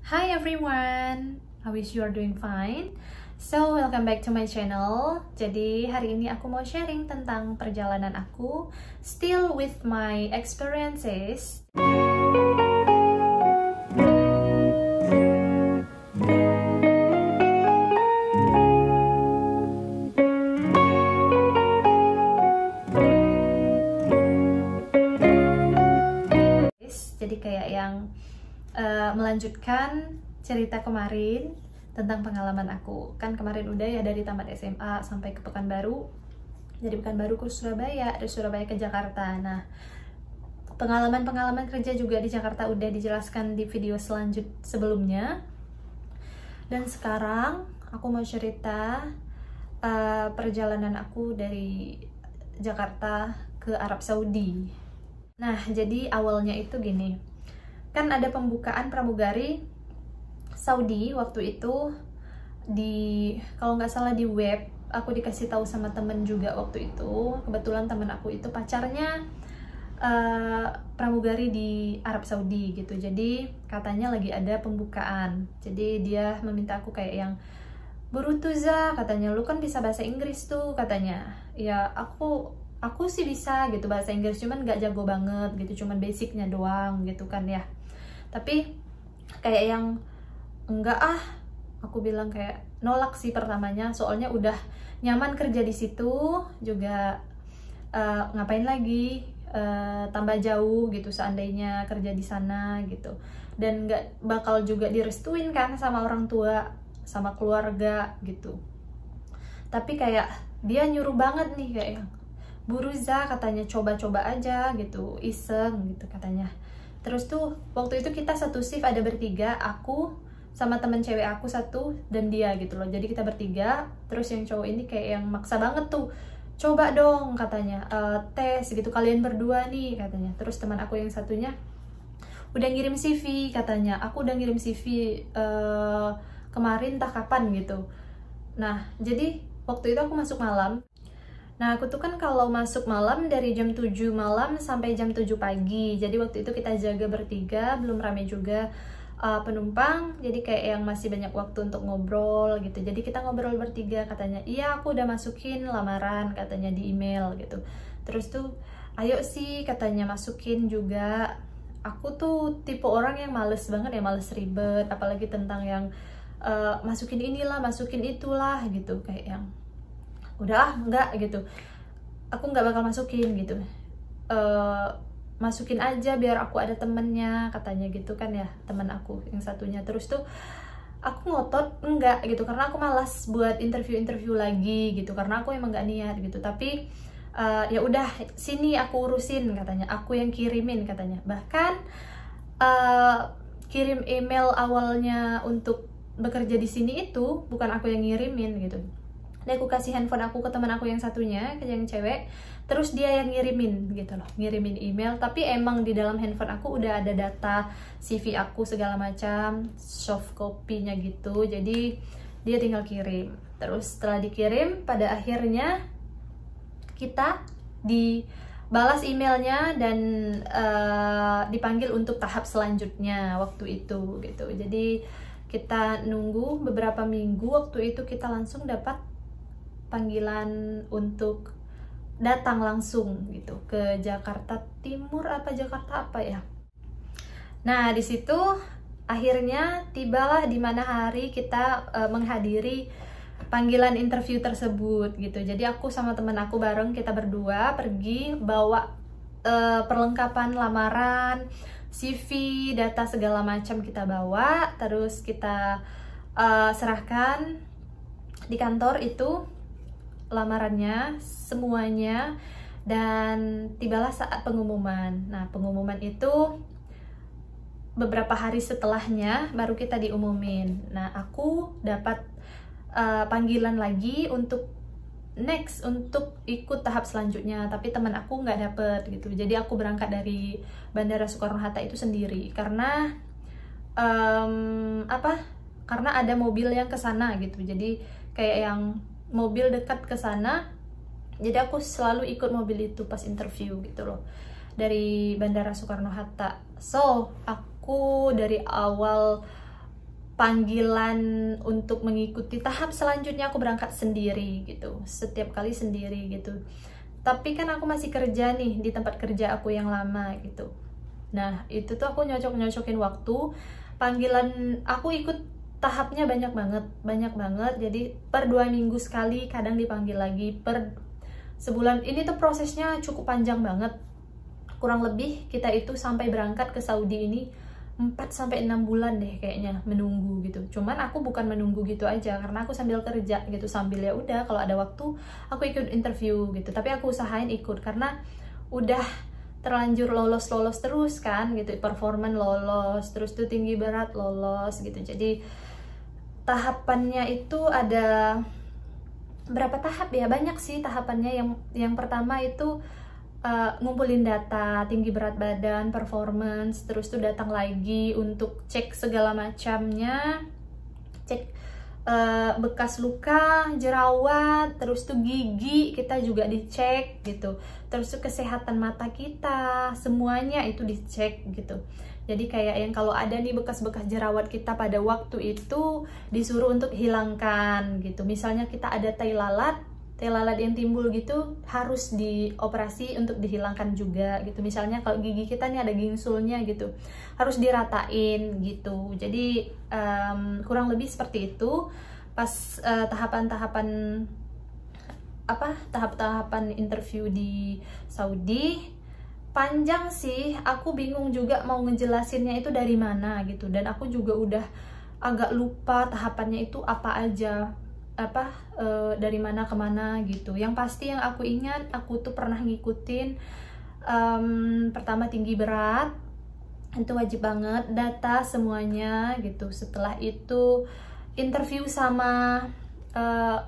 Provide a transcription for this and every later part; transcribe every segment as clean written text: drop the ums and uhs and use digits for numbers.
Hi everyone, I wish you are doing fine. So welcome back to my channel. Jadi hari ini aku mau sharing tentang perjalanan aku, still with my experiences. Jadi kayak yang melanjutkan cerita kemarin tentang pengalaman aku. Kan kemarin udah ya dari tamat SMA sampai ke Pekanbaru. Dari Pekanbaru ke Surabaya, dari Surabaya ke Jakarta. Nah, pengalaman-pengalaman kerja juga di Jakarta udah dijelaskan di video sebelumnya. Dan sekarang aku mau cerita perjalanan aku dari Jakarta ke Arab Saudi. Nah, jadi awalnya itu gini. Kan ada pembukaan pramugari Saudi waktu itu kalau nggak salah di web. Aku dikasih tahu sama temen juga waktu itu. Kebetulan temen aku itu pacarnya pramugari di Arab Saudi gitu. Jadi katanya lagi ada pembukaan. Jadi dia meminta aku kayak yang Burutuza, katanya lu kan bisa bahasa Inggris tuh, katanya. Ya aku sih bisa gitu bahasa Inggris, cuman nggak jago banget gitu, cuman basicnya doang gitu kan ya. Tapi kayak yang enggak aku bilang kayak nolak sih pertamanya, soalnya udah nyaman kerja di situ juga, ngapain lagi tambah jauh gitu seandainya kerja di sana gitu, dan nggak bakal juga direstuin kan sama orang tua sama keluarga gitu. Tapi kayak dia nyuruh banget nih kayak yang Buruza, katanya coba-coba aja gitu, iseng gitu katanya. Terus tuh waktu itu kita satu shift ada bertiga, aku sama temen cewek aku satu dan dia gitu loh. Jadi kita bertiga, terus yang cowok ini kayak yang maksa banget tuh, coba dong katanya, tes gitu kalian berdua nih katanya. Terus teman aku yang satunya udah ngirim CV katanya, aku udah ngirim CV kemarin entah kapan gitu. Nah jadi waktu itu aku masuk malam. Nah, aku tuh kan kalau masuk malam dari jam 7 malam sampai jam 7 pagi. Jadi waktu itu kita jaga bertiga, belum rame juga penumpang. Jadi kayak yang masih banyak waktu untuk ngobrol gitu. Jadi kita ngobrol bertiga, katanya, iya aku udah masukin lamaran katanya di email gitu. Terus tuh, ayo sih katanya masukin juga. Aku tuh tipe orang yang males banget ya, males ribet. Apalagi tentang yang masukin inilah, masukin itulah gitu. Kayak yang udah enggak gitu, aku nggak bakal masukin gitu, masukin aja biar aku ada temennya katanya gitu kan ya, teman aku yang satunya. Terus tuh aku ngotot enggak gitu karena aku malas buat interview lagi gitu, karena aku emang nggak niat gitu. Tapi ya udah sini aku urusin katanya, aku yang kirimin katanya. Bahkan kirim email awalnya untuk bekerja di sini itu bukan aku yang ngirimin gitu. Dan aku kasih handphone aku ke teman aku yang satunya, yang cewek, terus dia yang ngirimin gitu loh, ngirimin email. Tapi emang di dalam handphone aku udah ada data CV aku segala macam, soft copy-nya gitu. Jadi dia tinggal kirim. Terus setelah dikirim, pada akhirnya kita dibalas emailnya dan dipanggil untuk tahap selanjutnya waktu itu gitu. Jadi kita nunggu beberapa minggu, waktu itu kita langsung dapat panggilan untuk datang langsung gitu ke Jakarta Timur apa Jakarta apa ya. Nah di situ akhirnya tibalah di mana hari kita menghadiri panggilan interview tersebut gitu. Jadi aku sama temen aku bareng, kita berdua pergi bawa perlengkapan lamaran, CV, data segala macam kita bawa, terus kita serahkan di kantor itu lamarannya semuanya, dan tibalah saat pengumuman. Nah pengumuman itu beberapa hari setelahnya baru kita diumumin. Nah aku dapat panggilan lagi untuk untuk ikut tahap selanjutnya, tapi teman aku nggak dapet gitu. Jadi aku berangkat dari Bandara Soekarno-Hatta itu sendiri karena karena ada mobil yang ke sana gitu. Jadi kayak yang mobil dekat ke sana, jadi aku selalu ikut mobil itu pas interview gitu loh, dari Bandara Soekarno-Hatta. So aku dari awal panggilan untuk mengikuti tahap selanjutnya aku berangkat sendiri gitu, setiap kali sendiri gitu. Tapi kan aku masih kerja nih di tempat kerja aku yang lama gitu. Nah itu tuh aku nyocok-nyocokin waktu. Panggilan aku ikut tahapnya banyak banget. Jadi per 2 minggu sekali kadang dipanggil lagi, per sebulan. Ini tuh prosesnya cukup panjang banget. Kurang lebih kita itu sampai berangkat ke Saudi ini 4-6 bulan deh kayaknya menunggu gitu. Cuman aku bukan menunggu gitu aja, karena aku sambil kerja gitu, sambil ya udah kalau ada waktu aku ikut interview gitu. Tapi aku usahain ikut karena udah terlanjur lolos terus kan gitu, performan lolos, terus tuh tinggi berat lolos gitu. Jadi tahapannya itu ada berapa tahap ya, banyak sih tahapannya. Yang pertama itu ngumpulin data, tinggi berat badan, performance, terus tuh datang lagi untuk cek segala macamnya, cek bekas luka, jerawat, terus tuh gigi kita juga dicek gitu, terus tuh kesehatan mata kita, semuanya itu dicek gitu. Jadi kayak yang kalau ada nih bekas-bekas jerawat kita pada waktu itu disuruh untuk hilangkan gitu. Misalnya kita ada tai lalat yang timbul gitu harus dioperasi untuk dihilangkan juga gitu. Misalnya kalau gigi kita nih ada gingsulnya gitu, harus diratain gitu. Jadi kurang lebih seperti itu pas tahapan-tahapan tahap-tahapan interview di Saudi. Panjang sih, aku bingung juga mau ngejelasinnya itu dari mana gitu, dan aku juga udah agak lupa tahapannya itu apa aja, dari mana ke mana gitu. Yang pasti yang aku ingat, aku tuh pernah ngikutin pertama tinggi berat, itu wajib banget, data semuanya gitu. Setelah itu interview sama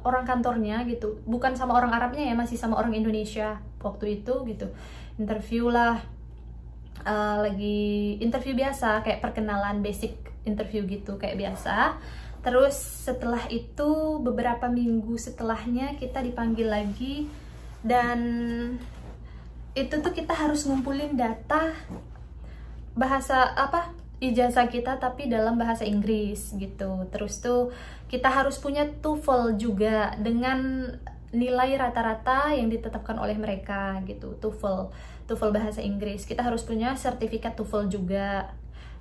orang kantornya gitu, bukan sama orang Arabnya ya, masih sama orang Indonesia waktu itu gitu. Interview lah, lagi interview biasa kayak perkenalan, basic interview gitu kayak biasa. Terus setelah itu beberapa minggu setelahnya kita dipanggil lagi, dan itu tuh kita harus ngumpulin data bahasa ijazah kita tapi dalam bahasa Inggris gitu. Terus tuh kita harus punya TOEFL juga dengan nilai rata-rata yang ditetapkan oleh mereka gitu. TOEFL bahasa Inggris, kita harus punya sertifikat TOEFL juga.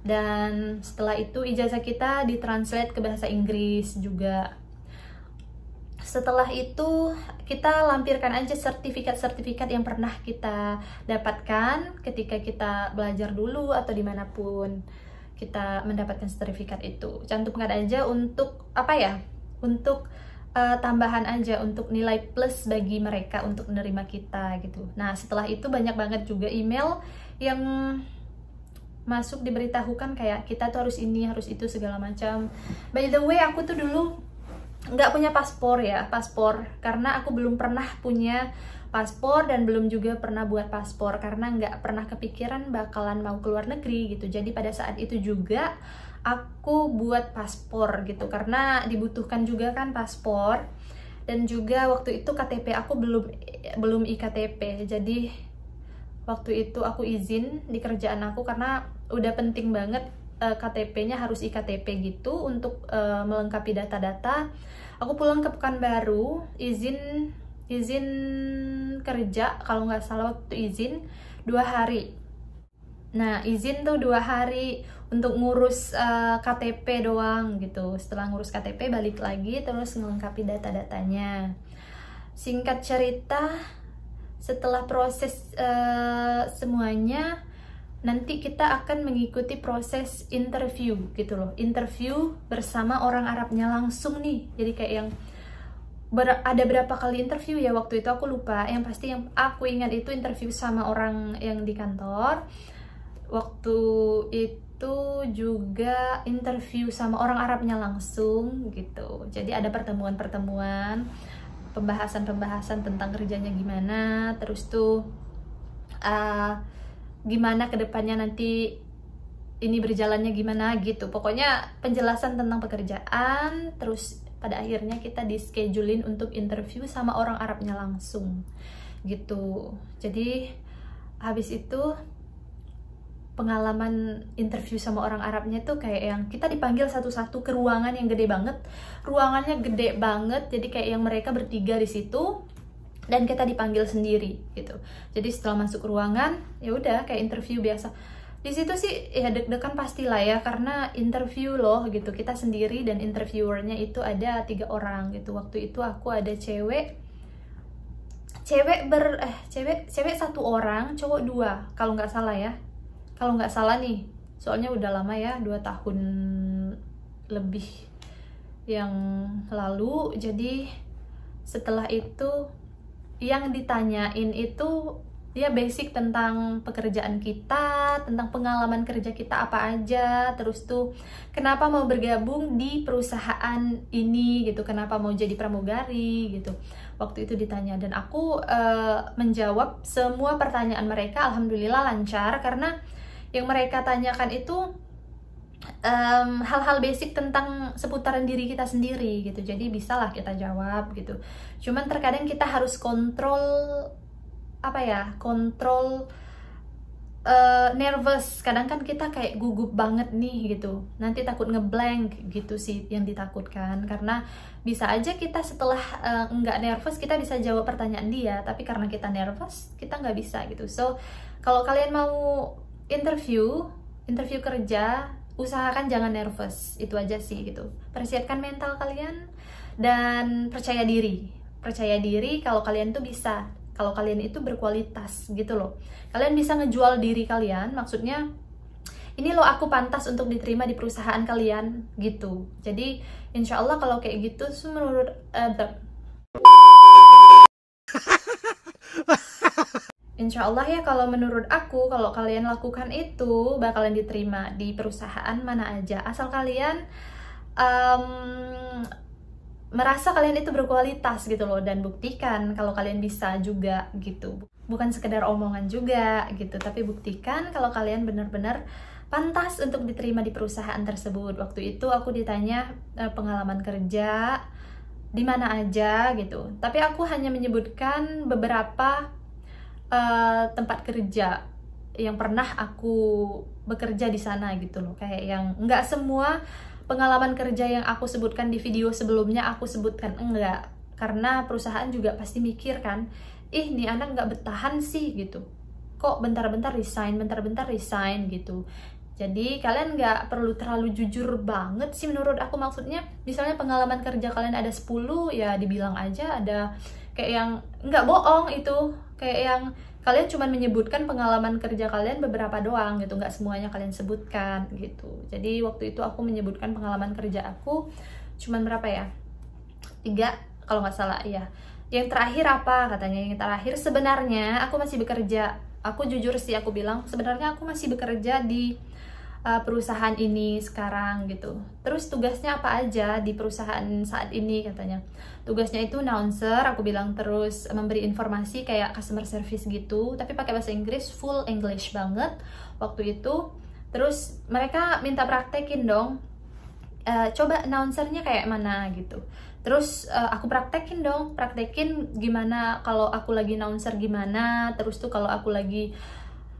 Dan setelah itu ijazah kita ditranslate ke bahasa Inggris juga. Setelah itu kita lampirkan aja sertifikat yang pernah kita dapatkan ketika kita belajar dulu atau dimanapun kita mendapatkan sertifikat itu. Cantumkan aja untuk untuk tambahan aja, untuk nilai plus bagi mereka untuk menerima kita gitu. Nah setelah itu banyak banget juga email yang masuk, diberitahukan kayak kita tuh harus ini, harus itu, segala macam. By the way, aku tuh dulu nggak punya paspor, karena aku belum pernah punya paspor dan belum juga pernah buat paspor karena nggak pernah kepikiran bakalan mau keluar negeri gitu. Jadi pada saat itu juga aku buat paspor gitu karena dibutuhkan juga kan paspor, dan juga waktu itu KTP aku belum iktp. Jadi waktu itu aku izin di kerjaan aku karena udah penting banget KTP-nya harus iktp gitu untuk melengkapi data-data. Aku pulang ke Pekanbaru, izin kerja, kalau nggak salah waktu izin 2 hari. Nah izin tuh 2 hari untuk ngurus KTP doang gitu. Setelah ngurus KTP balik lagi terus melengkapi data-datanya. Singkat cerita, setelah proses semuanya, nanti kita akan mengikuti proses interview gitu loh. Interview bersama orang Arabnya langsung nih. Jadi kayak yang ada berapa kali interview ya waktu itu aku lupa. Yang pasti yang aku ingat itu interview sama orang yang di kantor. Waktu itu juga interview sama orang Arabnya langsung gitu. Jadi ada pertemuan-pertemuan, pembahasan tentang kerjanya gimana, terus tuh gimana kedepannya nanti ini berjalannya gimana gitu. Pokoknya penjelasan tentang pekerjaan. Terus pada akhirnya kita di-schedulein untuk interview sama orang Arabnya langsung gitu. Jadi habis itu pengalaman interview sama orang Arabnya tuh kayak yang kita dipanggil satu-satu ke ruangan yang gede banget. Ruangannya gede banget, jadi kayak yang mereka bertiga di situ dan kita dipanggil sendiri gitu. Jadi setelah masuk ruangan, ya udah kayak interview biasa. Di situ sih ya deg-degan pastilah ya, karena interview loh gitu. Kita sendiri dan interviewernya itu ada 3 orang gitu. Waktu itu aku ada cewek 1 orang, cowok 2 kalau nggak salah ya. Kalau nggak salah nih, soalnya udah lama ya, 2 tahun lebih yang lalu. Jadi setelah itu yang ditanyain itu ya basic tentang pekerjaan kita, tentang pengalaman kerja kita apa aja, terus tuh kenapa mau bergabung di perusahaan ini gitu, kenapa mau jadi pramugari gitu. Waktu itu ditanya dan aku menjawab semua pertanyaan mereka, alhamdulillah lancar, karena yang mereka tanyakan itu hal-hal basic tentang seputaran diri kita sendiri gitu, jadi bisalah kita jawab gitu. Cuman terkadang kita harus kontrol nervous. Kadang kan kita kayak gugup banget nih gitu, nanti takut ngeblank gitu sih yang ditakutkan, karena bisa aja kita setelah nggak nervous kita bisa jawab pertanyaan dia, tapi karena kita nervous kita nggak bisa gitu. So kalau kalian mau interview kerja, usahakan jangan nervous, itu aja sih gitu. Persiapkan mental kalian dan percaya diri kalau kalian tuh bisa, kalau kalian itu berkualitas gitu loh. Kalian bisa ngejual diri kalian, maksudnya ini loh aku pantas untuk diterima di perusahaan kalian gitu. Jadi insya Allah kalau kayak gitu menurut insya Allah ya, kalau menurut aku, kalau kalian lakukan itu bakalan diterima di perusahaan mana aja, asal kalian merasa kalian itu berkualitas gitu loh, dan buktikan kalau kalian bisa juga gitu. Bukan sekedar omongan juga gitu, tapi buktikan kalau kalian benar-benar pantas untuk diterima di perusahaan tersebut. Waktu itu aku ditanya pengalaman kerja di mana aja gitu, tapi aku hanya menyebutkan beberapa tempat kerja yang pernah aku bekerja di sana gitu loh. Kayak yang nggak semua pengalaman kerja yang aku sebutkan di video sebelumnya aku sebutkan, enggak, karena perusahaan juga pasti mikir kan, ih nih anak nggak bertahan sih gitu, kok bentar-bentar resign gitu. Jadi kalian nggak perlu terlalu jujur banget sih menurut aku. Maksudnya misalnya pengalaman kerja kalian ada 10, ya dibilang aja ada. Kayak yang nggak bohong itu, kayak yang kalian cuma menyebutkan pengalaman kerja kalian beberapa doang gitu, nggak semuanya kalian sebutkan gitu. Jadi waktu itu aku menyebutkan pengalaman kerja aku cuman berapa ya, 3 kalau nggak salah ya. Yang terakhir apa katanya, yang terakhir sebenarnya aku masih bekerja. Aku jujur sih, aku bilang sebenarnya aku masih bekerja di perusahaan ini sekarang gitu. Terus tugasnya apa aja di perusahaan saat ini katanya. Tugasnya itu announcer, aku bilang, terus memberi informasi kayak customer service gitu, tapi pakai bahasa Inggris, full English banget waktu itu. Terus mereka minta praktekin dong, coba announcernya kayak mana gitu. Terus aku praktekin gimana kalau aku lagi announcer gimana. Terus tuh kalau aku lagi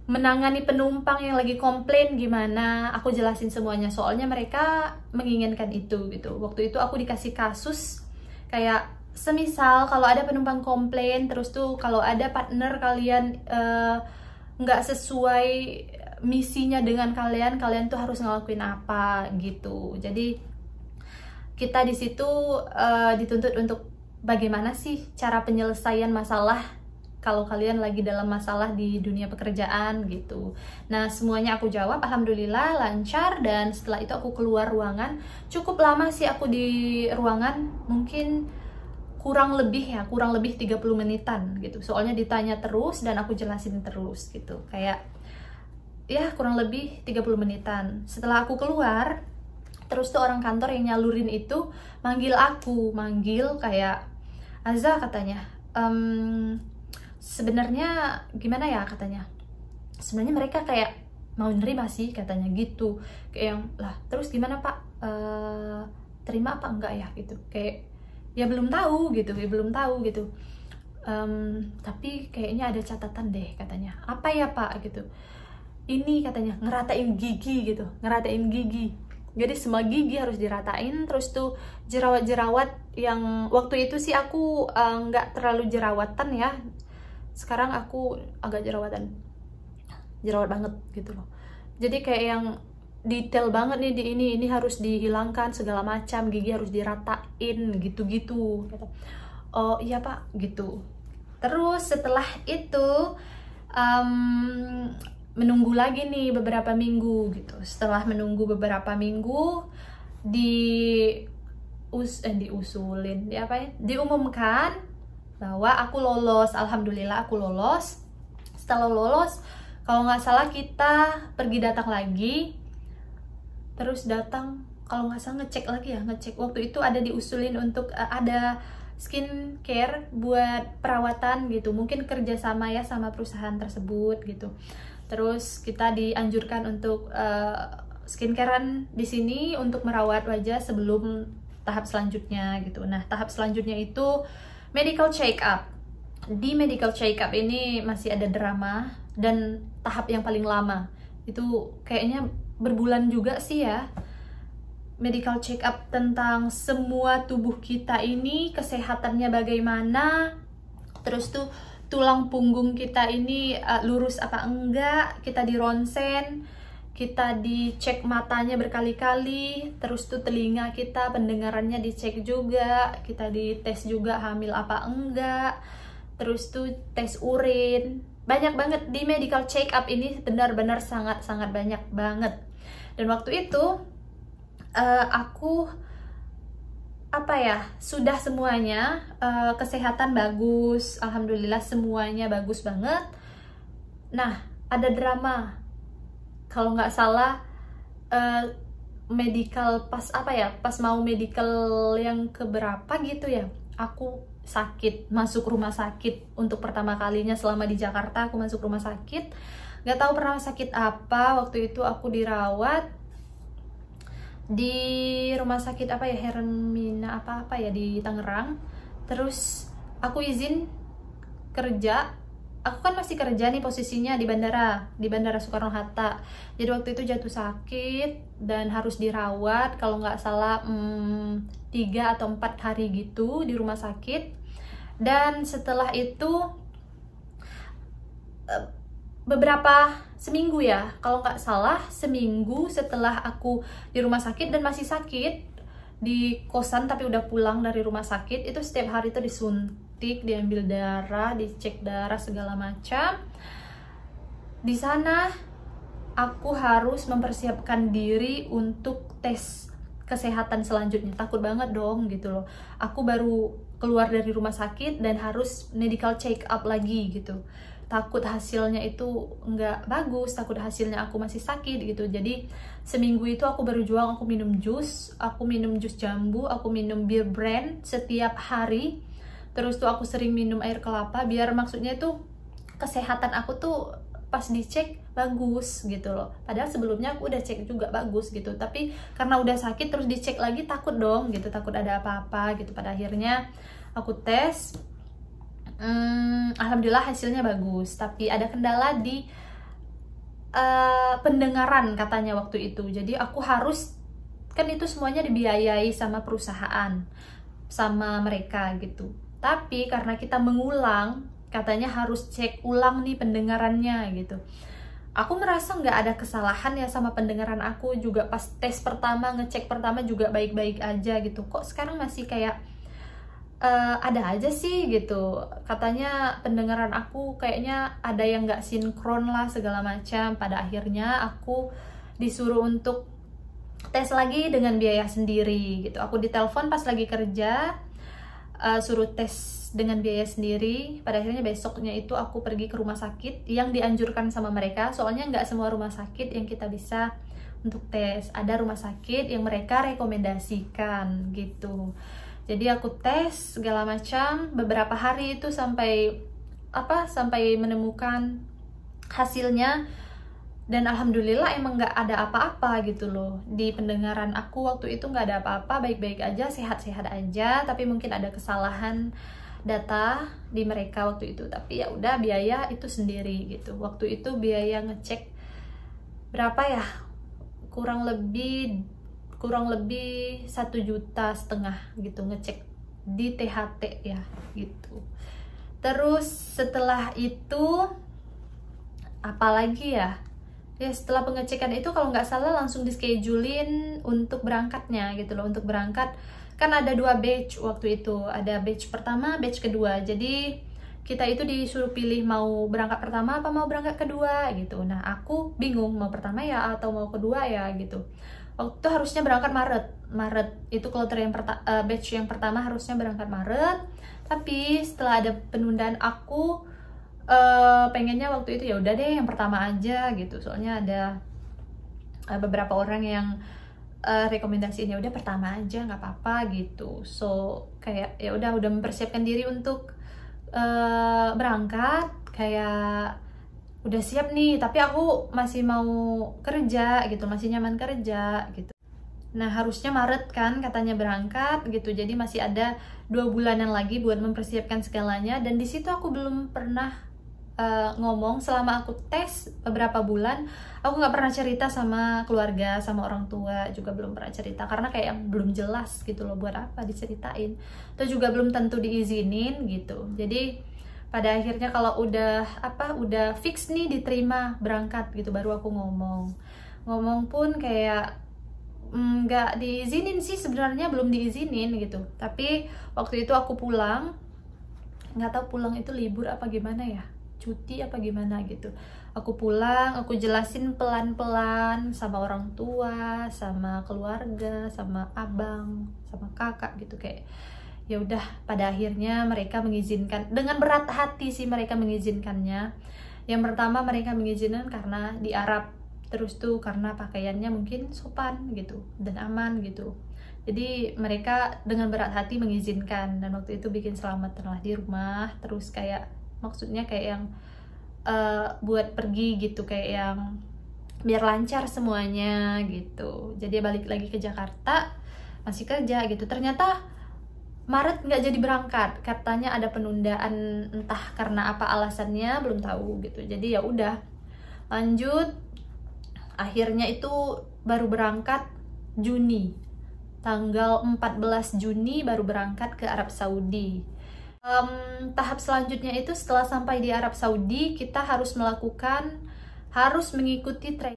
menangani penumpang yang lagi komplain gimana, aku jelasin semuanya, soalnya mereka menginginkan itu gitu. Waktu itu aku dikasih kasus kayak semisal kalau ada penumpang komplain, terus tuh kalau ada partner kalian nggak sesuai misinya dengan kalian tuh harus ngelakuin apa gitu. Jadi kita di situ dituntut untuk bagaimana sih cara penyelesaian masalah kalau kalian lagi dalam masalah di dunia pekerjaan gitu. Nah semuanya aku jawab, alhamdulillah lancar. Dan setelah itu aku keluar ruangan. Cukup lama sih aku di ruangan, mungkin kurang lebih 30 menitan gitu. Soalnya ditanya terus dan aku jelasin terus gitu. Kayak ya kurang lebih 30 menitan. Setelah aku keluar, terus tuh orang kantor yang nyalurin itu manggil kayak, Azza katanya, sebenarnya gimana ya katanya, sebenarnya mereka kayak mau nerima sih katanya gitu. Kayak yang lah terus gimana pak, terima apa enggak ya gitu. Kayak ya belum tahu gitu, tapi kayaknya ada catatan deh katanya. Apa ya pak gitu. ini katanya ngeratain gigi gitu, ngeratain gigi. Jadi semua gigi harus diratain. Terus tuh jerawat-jerawat yang waktu itu sih aku nggak terlalu jerawatan ya. Sekarang aku agak jerawat banget gitu loh. Jadi kayak yang detail banget nih di ini harus dihilangkan segala macam, gigi harus diratain gitu-gitu. Oh iya Pak gitu. Terus setelah itu menunggu lagi nih beberapa minggu gitu. Setelah menunggu beberapa minggu diumumkan bahwa aku lolos. Alhamdulillah aku lolos. Setelah lolos, kalau nggak salah kita pergi datang lagi, terus datang kalau nggak salah ngecek lagi ya, ngecek. Waktu itu ada diusulin untuk ada skincare buat perawatan gitu, mungkin kerjasama ya sama perusahaan tersebut gitu. Terus kita dianjurkan untuk skincarean di sini untuk merawat wajah sebelum tahap selanjutnya gitu. Nah, tahap selanjutnya itu medical check up. Di medical check up ini masih ada drama, dan tahap yang paling lama itu kayaknya berbulan juga sih ya. Medical check up tentang semua tubuh kita ini, kesehatannya bagaimana, terus tuh tulang punggung kita ini lurus apa enggak, kita di ronsen, kita dicek matanya berkali-kali, terus tuh telinga kita, pendengarannya dicek juga, kita dites juga hamil apa enggak, terus tuh tes urin. Banyak banget di medical check up ini, benar-benar sangat-sangat banyak banget. Dan waktu itu aku sudah semuanya, kesehatan bagus, alhamdulillah semuanya bagus banget. Nah, ada drama kalau nggak salah, medical pas mau medical yang keberapa gitu ya, aku sakit, masuk rumah sakit untuk pertama kalinya selama di Jakarta. Aku masuk rumah sakit, nggak tahu pernah sakit apa. Waktu itu aku dirawat di rumah sakit Hermina di Tangerang. Terus aku izin kerja. Aku kan masih kerja nih, posisinya di bandara Soekarno Hatta. Jadi waktu itu jatuh sakit dan harus dirawat kalau nggak salah 3 atau 4 hari gitu di rumah sakit. Dan setelah itu seminggu ya, kalau nggak salah seminggu setelah aku di rumah sakit dan masih sakit di kosan tapi udah pulang dari rumah sakit, itu setiap hari itu disuntik, diambil darah, dicek darah segala macam. Di sana aku harus mempersiapkan diri untuk tes kesehatan selanjutnya. Takut banget dong gitu loh. Aku baru keluar dari rumah sakit dan harus medical check up lagi gitu. Takut hasilnya itu nggak bagus, takut hasilnya aku masih sakit gitu. Jadi seminggu itu aku berjuang, aku minum jus jambu, aku minum bir brand setiap hari. Terus tuh aku sering minum air kelapa, biar maksudnya itu kesehatan aku tuh pas dicek bagus gitu loh. Padahal sebelumnya aku udah cek juga bagus gitu, tapi karena udah sakit terus dicek lagi, takut dong gitu, takut ada apa-apa gitu. Pada akhirnya aku tes, alhamdulillah hasilnya bagus, tapi ada kendala di pendengaran katanya waktu itu. Jadi aku harus, kan itu semuanya dibiayai sama perusahaan, sama mereka gitu. Tapi karena kita mengulang, katanya harus cek ulang nih pendengarannya gitu. Aku ngerasa nggak ada kesalahan ya sama pendengaran aku juga. Pas tes pertama, ngecek pertama juga baik-baik aja gitu. Kok sekarang masih kayak ada aja sih gitu. Katanya pendengaran aku kayaknya ada yang nggak sinkron lah segala macam. Pada akhirnya aku disuruh untuk tes lagi dengan biaya sendiri gitu. Aku ditelepon pas lagi kerja, suruh tes dengan biaya sendiri. Pada akhirnya besoknya itu aku pergi ke rumah sakit yang dianjurkan sama mereka. Soalnya nggak semua rumah sakit yang kita bisa untuk tes. Ada rumah sakit yang mereka rekomendasikan gitu. Jadi aku tes segala macam beberapa hari itu sampai menemukan hasilnya. Dan alhamdulillah emang nggak ada apa-apa gitu loh. Di pendengaran aku waktu itu nggak ada apa-apa, baik-baik aja, sehat-sehat aja. Tapi mungkin ada kesalahan data di mereka waktu itu. Tapi ya udah, biaya itu sendiri gitu. Waktu itu biaya ngecek berapa ya, kurang lebih 1,5 juta gitu ngecek di THT ya gitu. Terus setelah itu apalagi ya, setelah pengecekan itu kalau nggak salah langsung dischedulin untuk berangkatnya gitu loh. Untuk berangkat kan ada 2 batch waktu itu, ada batch pertama, batch kedua. Jadi kita itu disuruh pilih mau berangkat pertama apa mau berangkat kedua gitu. Nah aku bingung mau pertama ya atau mau kedua ya gitu. Waktu itu harusnya berangkat Maret itu kloter yang batch yang pertama harusnya berangkat Maret, tapi setelah ada penundaan aku pengennya waktu itu ya udah deh yang pertama aja gitu. Soalnya ada beberapa orang yang rekomendasinya udah pertama aja nggak apa-apa gitu. So kayak ya udah mempersiapkan diri untuk berangkat, kayak udah siap nih, tapi aku masih mau kerja gitu, masih nyaman kerja gitu. Nah harusnya Maret kan katanya berangkat gitu, jadi masih ada 2 bulanan lagi buat mempersiapkan segalanya. Dan di situ aku belum pernah ngomong selama aku tes beberapa bulan, aku nggak pernah cerita sama keluarga, sama orang tua juga belum pernah cerita, karena kayak belum jelas gitu loh buat apa diceritain, atau juga belum tentu diizinin gitu. Jadi pada akhirnya kalau udah fix nih diterima berangkat gitu, baru aku ngomong pun kayak nggak diizinin sih sebenarnya, belum diizinin gitu. Tapi waktu itu aku pulang, nggak tahu pulang itu libur apa gimana ya, cuti apa gimana gitu. Aku pulang, aku jelasin pelan-pelan sama orang tua, sama keluarga, sama abang, sama kakak gitu. Kayak ya udah, pada akhirnya mereka mengizinkan, dengan berat hati sih mereka mengizinkannya. Yang pertama mereka mengizinkan karena di Arab, terus tuh karena pakaiannya mungkin sopan gitu dan aman gitu. Jadi mereka dengan berat hati mengizinkan, dan waktu itu bikin selamatan lah di rumah. Terus kayak maksudnya kayak yang buat pergi gitu, kayak yang biar lancar semuanya gitu. Jadi balik lagi ke Jakarta, masih kerja gitu. Ternyata Maret nggak jadi berangkat, katanya ada penundaan, entah karena apa alasannya belum tahu gitu. Jadi ya udah lanjut, akhirnya itu baru berangkat Juni, tanggal 14 Juni baru berangkat ke Arab Saudi. Tahap selanjutnya itu setelah sampai di Arab Saudi, kita harus mengikuti training